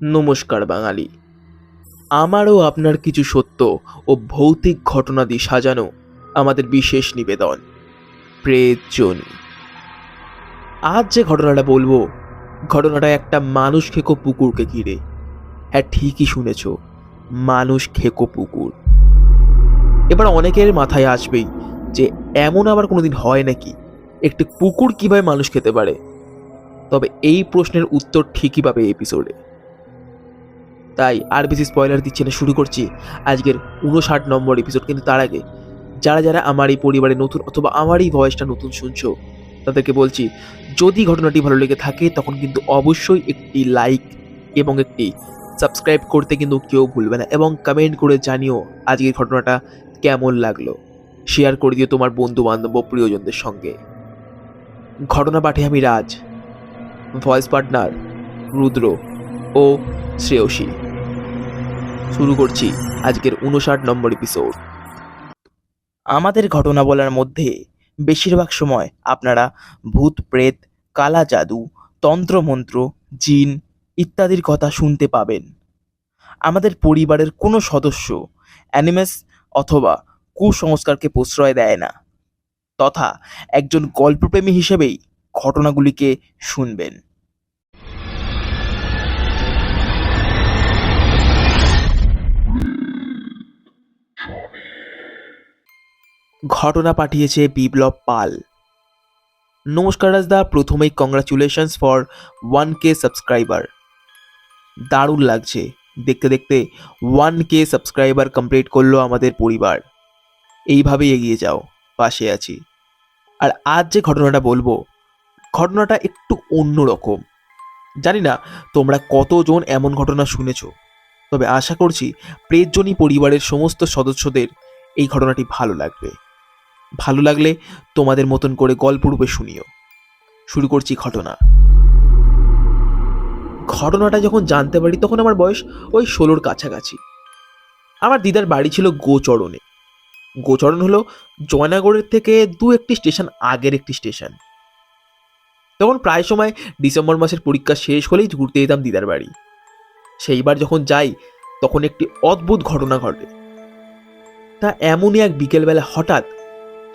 নমস্কার বাঙালি। আমারও আপনার কিছু সত্য ও ভৌতিক ঘটনা দিয়ে সাজানো আমাদের বিশেষ নিবেদন প্রেতজনী। আজ যে ঘটনাটা বলবো, ঘটনাটা একটা মানুষ খেকো পুকুরকে ঘিরে। হ্যাঁ, ঠিকই শুনেছ, মানুষ খেকো পুকুর। এবার অনেকের মাথায় আসবেই যে এমন আবার কোনোদিন হয় নাকি, একটি পুকুর কিভাবে মানুষ খেতে পারে? তবে এই প্রশ্নের উত্তর ঠিকই পাবে এই এপিসোডে। তাই আর বেশি স্পয়লার দিচ্ছি না, শুরু করছি আজকের 59 নম্বর এপিসোড। কিন্তু তার আগে যারা যারা আমার এই পরিবারে নতুন অথবা আমার এই ভয়েসটা নতুন শুনছো, তাদেরকে বলছি, যদি ঘটনাটি ভালো লেগে থাকে তখন কিন্তু অবশ্যই একটি লাইক এবং একটি সাবস্ক্রাইব করতে কিন্তু কেউ ভুলবে না, এবং কমেন্ট করে জানিও আজকের ঘটনাটা কেমন লাগলো। শেয়ার করে দিও তোমার বন্ধু বান্ধব ও প্রিয়জনদের সঙ্গে। ঘটনা পাঠে আমি রাজ, ভয়েস পার্টনার রুদ্র ও শ্রেয়সী। শুরু করছি আজকের 59 নম্বর এপিসোড। আমাদের ঘটনা বলার মধ্যে বেশিরভাগ সময় আপনারা ভূত প্রেত, কালা জাদু, তন্ত্রমন্ত্র, জিন ইত্যাদির কথা শুনতে পাবেন। আমাদের পরিবারের কোনো সদস্য অ্যানিমেস অথবা কুসংস্কারকে প্রশ্রয় দেয় না, তথা একজন গল্পপ্রেমী হিসেবেই ঘটনাগুলিকে শুনবেন। ঘটনা পাঠিয়েছে বিপ্লব পাল। নমস্কার রাজদা, প্রথমেই কংগ্রাচুলেশনস ফর 1K সাবস্ক্রাইবার। দারুণ লাগছে, দেখতে দেখতে 1K সাবস্ক্রাইবার কমপ্লিট করলো আমাদের পরিবার। এইভাবেই এগিয়ে যাও, পাশে আছি। আর আজ যে ঘটনাটা বলবো, ঘটনাটা একটু অন্যরকম। জানি না তোমরা কতজন এমন ঘটনা শুনেছ, তবে আশা করছি প্রেতজনী পরিবারের সমস্ত সদস্যদের এই ঘটনাটি ভালো লাগবে। ভালো লাগলে তোমাদের মতন করে গল্পরূপে শুনিও। শুরু করছি ঘটনা। ঘটনাটা যখন জানতে পারি তখন আমার বয়স ওই 16-র কাছাকাছি। আমার দিদার বাড়ি ছিল গোচরণে। গোচরণ হলো জয়নগরের থেকে একটি স্টেশন আগের একটি স্টেশন। তখন প্রায় সময় ডিসেম্বর মাসের পরীক্ষা শেষ হলেই ঘুরতে যেতাম দিদার বাড়ি। সেইবার যখন যাই তখন একটি অদ্ভুত ঘটনা ঘটে। তা এমনই এক বিকেলবেলা হঠাৎ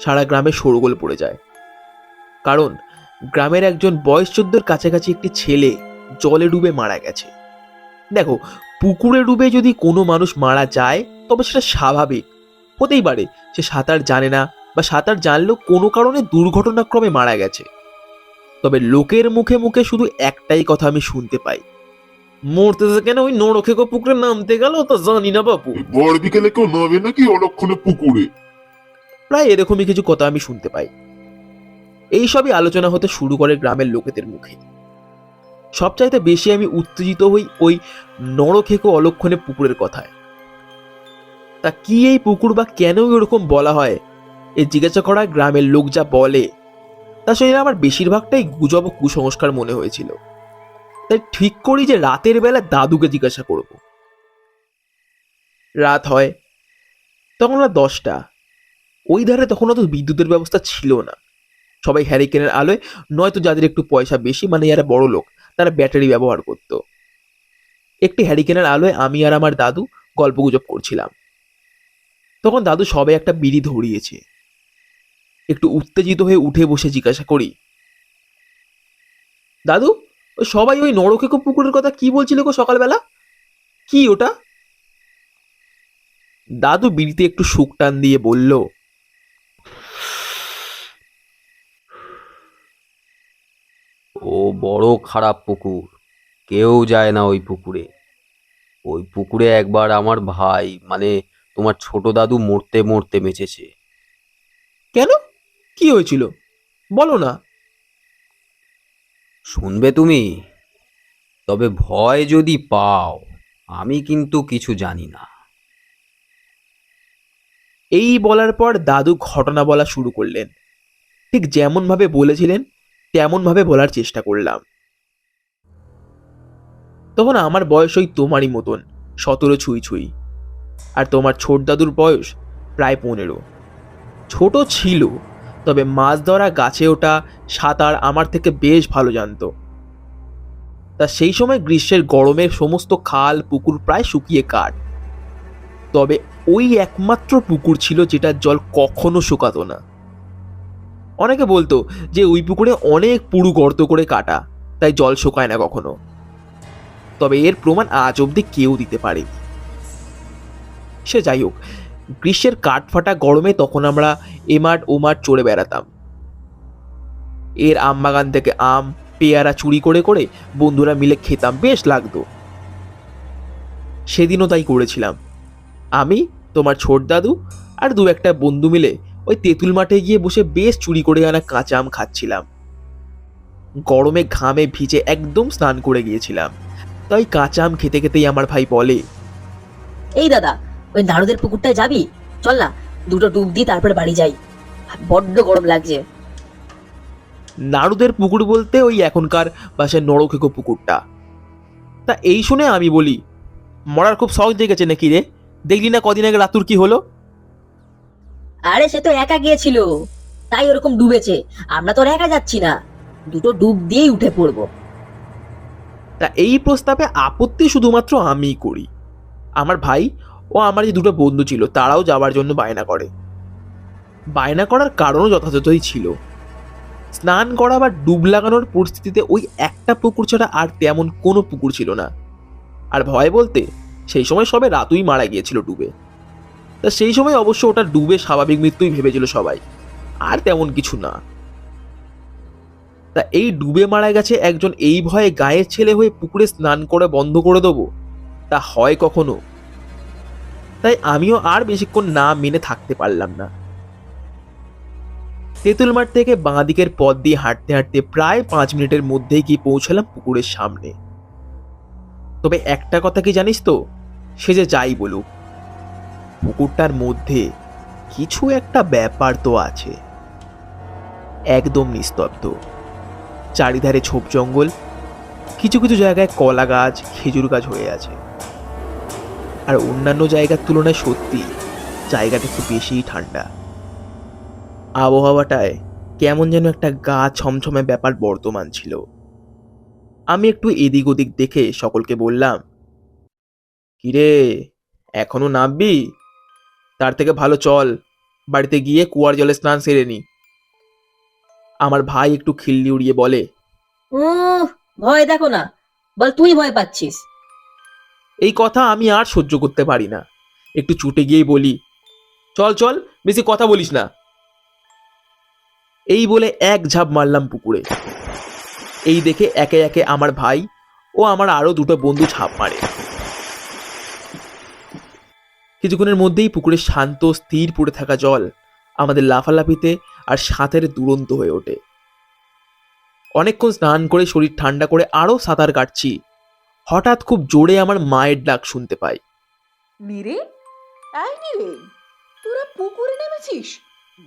সারা গ্রামে শোরগোল পড়ে যায়। কারণ গ্রামের একজন বয়স 14-র কাছাকাছি একটি ছেলে জলে ডুবে মারা গেছে। দেখো, পুকুরে ডুবে যদি কোনো মানুষ মারা যায় তবে সেটা স্বাভাবিক, হতেই পারে সে সাঁতার জানে না বা সাঁতার জানলেও কোনো কারণে দুর্ঘটনাক্রমে মারা গেছে। তবে লোকের মুখে মুখে শুধু একটাই কথা আমি শুনতে পাই, মরতেছে কেন ওই নরখেকো পুকুরে নামতে গেল তা জানি না বাপু। ভর বিকেলে কেউ নামে নাকি অলক্ষণে পুকুরে? প্রায় এরকমই কিছু কথা আমি শুনতে পাই। এইসবই আলোচনা হতে শুরু করে গ্রামের লোকেদের মুখে। সবচাইতে বেশি আমি উত্তেজিত হই ওই নরখেকো অলক্ষণে পুকুরের কথায়। তা কি এই পুকুর বা কেন এরকম বলা হয়, এ জিজ্ঞাসা করা গ্রামের লোক যা বলে তা শুনে আমার বেশিরভাগটাই গুজব ও কুসংস্কার মনে হয়েছিল। তাই ঠিক করি যে রাতের বেলা দাদুকে জিজ্ঞাসা করব। রাত হয়, তখন রাত 10টা। ওই ধারে তখন অত বিদ্যুতের ব্যবস্থা ছিল না। সবাই হ্যারিকেনের আলোয়, নয়তো যাদের একটু পয়সা বেশি মানে যারা বড় লোক, তারা ব্যাটারি ব্যবহার করত। একটি হ্যারিকেনের আলোয় আমি আর আমার দাদু গল্পগুজব করছিলাম। তখন দাদু সবে একটা বিড়ি ধরিয়েছে। একটু উত্তেজিত হয়ে উঠে বসে জিজ্ঞাসা করি, দাদু, ওই সবাই ওই নরকেকো পুকুরের কথা কি বলছিল গো সকালবেলা? কি ওটা? দাদু বিড়িতে একটু শুক টান দিয়ে বলল, ও বড় খারাপ পুকুর, কেউ যায় না ওই পুকুরে। ওই পুকুরে একবার আমার ভাই মানে তোমার ছোট দাদু মরতে মরতে বেঁচেছে। কেন, কি হয়েছিল বলো না। শুনবে তুমি? তবে ভয় যদি পাও, আমি কিন্তু কিছু জানি না। এই বলার পর দাদু ঘটনা বলা শুরু করলেন। ঠিক যেমন ভাবে বলেছিলেন তেমন ভাবে বলার চেষ্টা করলাম। তখন আমার বয়স ওই তোমারই মতন, 17 ছুঁই ছুঁই। আর তোমার ছোট দাদুর বয়স প্রায় 15। ছোট ছিল, তবে মাছ ধরা, গাছে ওঠা, সাঁতার আমার থেকে বেশ ভালো জানতো। তা সেই সময় গ্রীষ্মের গরমে সমস্ত খাল পুকুর প্রায় শুকিয়ে কাঠ। তবে ওই একমাত্র পুকুর ছিল যেটার জল কখনো শুকাতো না। অনেকে বলতো যে ওই পুকুরে অনেক পুরু গর্ত করে কাটা, তাই জল শুকায় না কখনো। তবে এর প্রমাণ আজ অবধি কেউ দিতে পারেনি। সে যাই হোক, গ্রীষ্মের কাঠফাটা গরমে তখন আমরা এমাঠ ওমাঠ চড়ে বেড়াতাম। এর আম বাগান থেকে আম পেয়ারা চুরি করে করে বন্ধুরা মিলে খেতাম, বেশ লাগতো। সেদিনও তাই করেছিলাম। আমি, তোমার ছোট দাদু আর দু একটা বন্ধু মিলে ওই তেঁতুল মাঠে গিয়ে বসে বেশ চুরি করে আনা কাঁচা আম খাচ্ছিলাম। গরমে ঘামে ভিজে একদম স্নান করে গিয়েছিলাম, তাই কাঁচা আম খেতে খেতেই আমার ভাই বলে, এই দাদা, ওই নারদের পুকুরটায় যাবি? চল না, দুটো ডুব দিই তারপরে বাড়ি যাই, বড্ড গরম লাগছে। নারুদের পুকুর বলতে ওই এখনকার বাসায় নরখেকো পুকুরটা। তা এই শুনে আমি বলি, মরার খুব শখ জেগেছে নাকি রে? দেখলি না কদিন আগে রাতুর কি হলো? আরে সে তো একা গিয়েছিল, তাই ওরকম ডুবেছে। আমরা তো আর একা যাচ্ছি না, দুটো ডুব দিয়েই উঠে পড়বো। তা এই প্রস্তাবে আপত্তি শুধুমাত্র আমিই করি। আমার ভাই ও আমার যে দুটো বন্ধু ছিল তারাও যাওয়ার জন্য বায়না করে। বায়না করার কারণও যথাযথই ছিল। স্নান করা বা ডুব লাগানোর পরিস্থিতিতে ওই একটা পুকুর ছাড়া আর তেমন কোনো পুকুর ছিল না। আর ভয় বলতে সেই সময় সবে রাতুই মারা গিয়েছিল ডুবে। তা সেই সময় অবশ্য ওটা ডুবে স্বাভাবিক মৃত্যুই ভেবেছিল সবাই, আর তেমন কিছু না। তা এই ডুবে মারা গেছে একজন, এই ভয়ে গায়ের ছেলে হয়ে পুকুরে স্নান করে বন্ধ করে দেবো, তা হয় কখনো? তাই আমিও আর বেশিক্ষণ না মেনে থাকতে পারলাম না। তেঁতুল মাঠ থেকে বাঁ দিকের পথ দিয়ে হাঁটতে হাঁটতে প্রায় 5 মিনিটের মধ্যেই গিয়ে পৌঁছালাম পুকুরের সামনে। তবে একটা কথা কি জানিস তো, সে যে যাই বলুক, পুকুরটার মধ্যে কিছু একটা ব্যাপার তো আছে। একদম নিস্তব্ধ, চারিধারে ঝোপ জঙ্গল, কিছু কিছু জায়গায় কলা গাছ খেজুর গাছ হয়ে আছে। আর অন্যান্য জায়গার তুলনায় সত্যি জায়গাটা একটু বেশিই ঠান্ডা। আবহাওয়াটায় কেমন যেন একটা গা ছমছমে ব্যাপার বর্তমান ছিল। আমি একটু এদিক ওদিক দেখে সকলকে বললাম, কিরে এখনো নামবি? তার থেকে ভালো চল বাড়িতে গিয়ে কুয়ার জলে স্নান সেরে নি। আমার ভাই একটু খিল্লি উড়িয়ে বলে, ভয় দেখো না, বল তুই ভয় পাচ্ছিস? এই কথা আমি আর সহ্য করতে পারি না। একটু ছুটে গিয়েই বলি, চল চল, বেশি কথা বলিস না। এই বলে এক ঝাঁপ মারলাম পুকুরে। এই দেখে একে একে আমার ভাই ও আমার আরো দুটো বন্ধু ঝাঁপ মারে। কিছুক্ষণের মধ্যেই পুকুরে শান্ত স্থির পড়ে থাকা জল আমাদের লাফালাফিতে আর সাঁতারে দুরন্ত হয়ে ওঠে। অনেকক্ষণ স্নান করে শরীর ঠান্ডা করে আরো সাঁতার কাটছি, হঠাৎ খুব জোরে আমার মায়ের ডাক শুনতে পাই। নীরে, এই নীরে, তোরা পুকুরে নেমেছিস?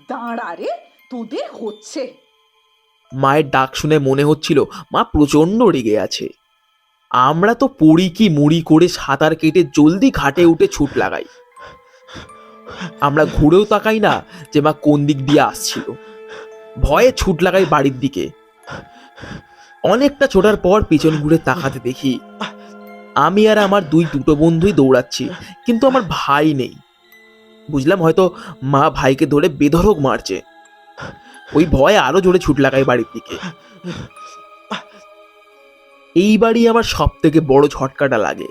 দাঁড়া রে, তোদের হচ্ছে। মায়ের ডাক শুনে মনে হচ্ছিল মা প্রচন্ড রেগে আছে। আমরা তো পড়ি কি মুড়ি করে সাঁতার কেটে জলদি ঘাটে উঠে ছুট লাগাই। আমরা ঘুরেও তাকাই না যে মা কোন দিক দিয়ে আসছিল, ভয়ে ছুট লাগাই বাড়ির দিকে। অনেকটা ছোটার পর পিছন ঘুরে তাকাতে দেখি আমি আর আমার দুটো বন্ধুই দৌড়াচ্ছি, কিন্তু আমার ভাই নেই। বুঝলাম হয়তো মা ভাইকে ধরে বেধড়ক মারছে। ওই ভয়ে আরো জোরে ছুট লাগাই বাড়ির দিকে। এইবারই আমার সব থেকে বড় ঝটকাটা লাগে।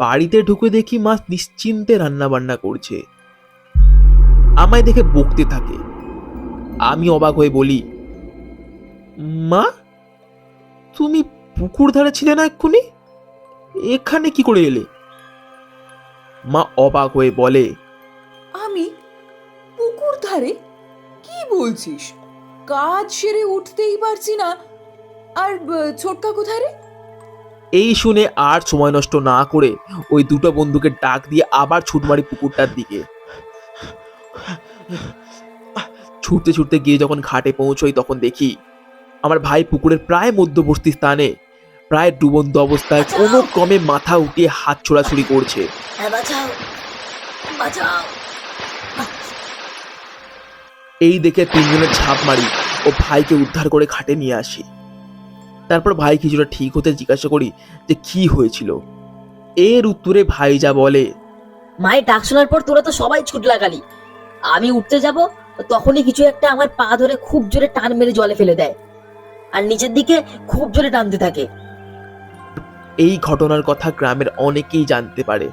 বাড়িতে ঢুকে দেখি মা নিশ্চিন্তে রান্না বান্না করছে, আমায় দেখে বকতে থাকে। আমি অবাক হয়ে বলি, মা তুমি পুকুর ধারে ছিলে না এক্ষুনি? এখানে কি করে এলে? মা অবাক হয়ে বলে, আমি পুকুর ধারে? কি বলছিস? কাজ সেরে উঠতেই পারছি না। আর ছোটকা কোথায় রে? এই শুনে আর সময় নষ্ট না করে ওই দুটো বন্ধুকে ডাক দিয়ে আবার ছুট মারি পুকুরটার দিকে। ছুটতে ছুটতে গিয়ে যখন ঘাটে পৌঁছই তখন দেখি আমার ভাই পুকুরের প্রায় মধ্যবর্তী স্থানে প্রায় ডুবন্ত অবস্থায় কোনো ক্রমে মাথা উঠিয়ে হাত ছোড়াছুড়ি করছে। বাঁচাও, বাঁচাও। এই দেখে তিনজনের ঝাঁপ মারি ও ভাইকে উদ্ধার করে ঘাটে নিয়ে আসি। তা তারপর ভাই কিছুটা ঠিক হতে জিজ্ঞাসা করি যে কি হয়েছিল। এর উত্তরে ভাই যা বলে, মায়ের ডাক শোনার পর তোরা তো সবাই ছুট লাগালি। আমি উঠতে যাব, তখনই কিছু একটা আমার পা ধরে খুব জোরে টান মেরে জলে ফেলে দেয়, আর নিচের দিকে খুব জোরে টানতে থাকে। এই ঘটনার কথা গ্রামের অনেকেই জানতে পারে।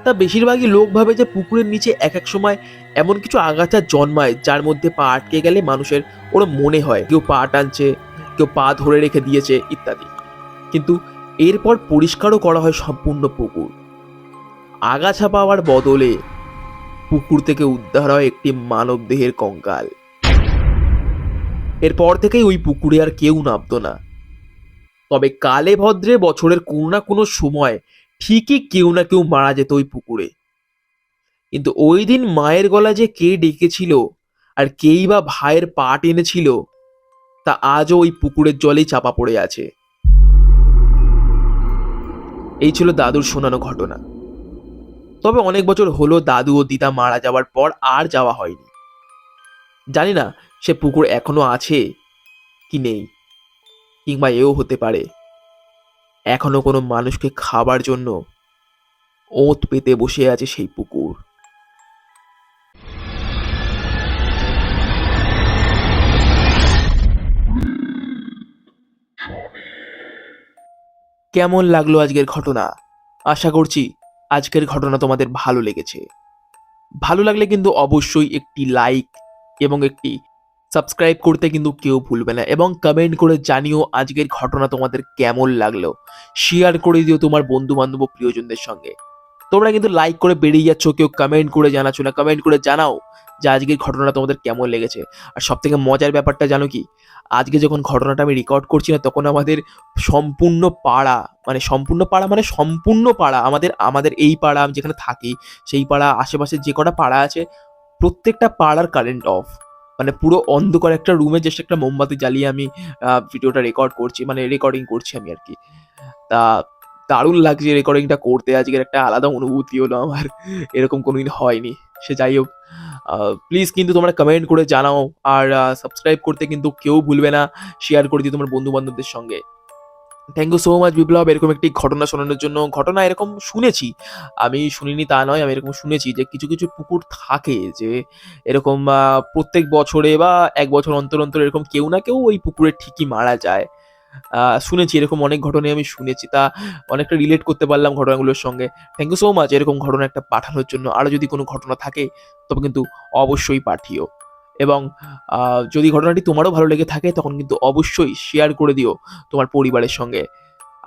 তা বেশিরভাগই লোক ভাবে যে পুকুরের নিচে এক এক সময় এমন কিছু আগাছা জন্মায় যার মধ্যে পা আটকে গেলে মানুষের ওরা মনে হয় কেউ পা টানছে, কেউ পা ধরে রেখে দিয়েছে ইত্যাদি। কিন্তু এরপর পরিষ্কারও করা হয় সম্পূর্ণ পুকুর। আগাছা পাওয়ার বদলে পুকুর থেকে উদ্ধার হয় একটি মানব দেহের কঙ্কাল। এরপর থেকেই ওই পুকুরে আর কেউ নামতো না। তবে কালে ভদ্রে বছরের কোনো না কোনো সময় ঠিকই কেউ না কেউ মারা যেত ওই পুকুরে। কিন্তু ওই দিন মায়ের গলা যে কে ডেকেছিল আর কেই বা ভাইয়ের পা টেনেছিল তা আজও ওই পুকুরের জলেই চাপা পড়ে আছে। এই ছিল দাদুর শোনানো ঘটনা। তবে অনেক বছর হলো দাদু ও দিদা মারা যাওয়ার পর আর যাওয়া হয়নি। জানি না সে পুকুর এখনো আছে কি নেই, কিংবা এও হতে পারে এখনো কোনো মানুষকে খাবার জন্য ওঁত পেতে বসে আছে সেই পুকুর। কেমন লাগলো আজকের ঘটনা? আশা করছি আজকের ঘটনা তোমাদের ভালো লেগেছে। ভালো লাগলে কিন্তু অবশ্যই একটি লাইক এবং একটি সাবস্ক্রাইব করতে কিন্তু কেউ ভুলবে না, এবং কমেন্ট করে জানিও আজকের ঘটনা তোমাদের কেমন লাগলো। শেয়ার করে দিও তোমার বন্ধু বান্ধব ও প্রিয়জনদের সঙ্গে। তোমরা কিন্তু লাইক করে বেরিয়ে যাচ্ছ, কেউ কমেন্ট করে জানাচ্ছ না। কমেন্ট করে জানাও যে আজকের ঘটনাটা তোমাদের কেমন লেগেছে। আর সব থেকে মজার ব্যাপারটা জানো কি, আজকে যখন ঘটনাটা আমি রেকর্ড করছি না তখন আমাদের সম্পূর্ণ পাড়া আমাদের এই পাড়া আমি যেখানে থাকি সেই পাড়া আশেপাশে যে কটা পাড়া আছে প্রত্যেকটা পাড়ার কারেন্ট অফ। মানে পুরো অন্ধকার একটা রুমে জাস্ট একটা মোমবাতি জ্বালিয়ে আমি ভিডিওটা রেকর্ডিং করছি আমি আর কি। তা দারুণ লাগছে রেকর্ডিংটা করতে, আজকের একটা আলাদা অনুভূতি হলো আমার, এরকম কোনোদিন হয়নি। সে যাই হোক, প্লিজ কিন্তু তোমরা কমেন্ট করে জানাও, আর সাবস্ক্রাইব করতে কিন্তু কেউ ভুলবে না। শেয়ার করে দিও তোমার বন্ধু বান্ধবদের সঙ্গে। থ্যাংক ইউ সো মাচ বিপ্লব এরকম একটি ঘটনা শোনানোর জন্য। ঘটনা এরকম শুনেছি, আমি শুনিনি তা নয়, আমি এরকম শুনেছি যে কিছু কিছু পুকুর থাকে যে এরকম প্রত্যেক বছরে বা এক বছর অন্তর অন্তর এরকম কেউ না কেউ ওই পুকুরে ঠিকই মারা যায়। শুনেছি এরকম অনেক ঘটনাই আমি শুনেছি, তা অনেকটা রিলেট করতে পারলাম ঘটনাগুলোর সঙ্গে। থ্যাংক ইউ সো মাচ এরকম ঘটনা একটা পাঠানোর জন্য। আরও যদি কোনো ঘটনা থাকে তবে কিন্তু অবশ্যই পাঠিও, এবং যদি ঘটনাটি তোমারও ভালো লেগে থাকে তখন কিন্তু অবশ্যই শেয়ার করে দিও তোমার পরিবারের সঙ্গে।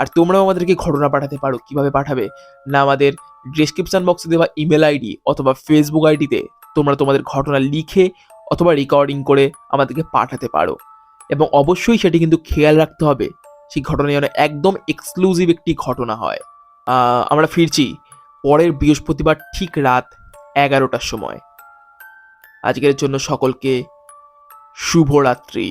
আর তোমরাও আমাদেরকে ঘটনা পাঠাতে পারো। কিভাবে পাঠাবে না, আমাদের ডেসক্রিপশন বক্সে দেওয়া ইমেল আইডি অথবা ফেসবুক আইডিতে তোমরা তোমাদের ঘটনা লিখে অথবা রেকর্ডিং করে আমাদেরকে পাঠাতে পারো, এবং অবশ্যই সেটি কিন্তু খেয়াল রাখতে হবে সেই ঘটনা যেন একদম এক্সক্লুসিভ একটি ঘটনা হয়। আমরা ফিরছি পরের বৃহস্পতিবার ঠিক রাত 11টার সময়। আজকের জন্য সকলকে শুভরাত্রি।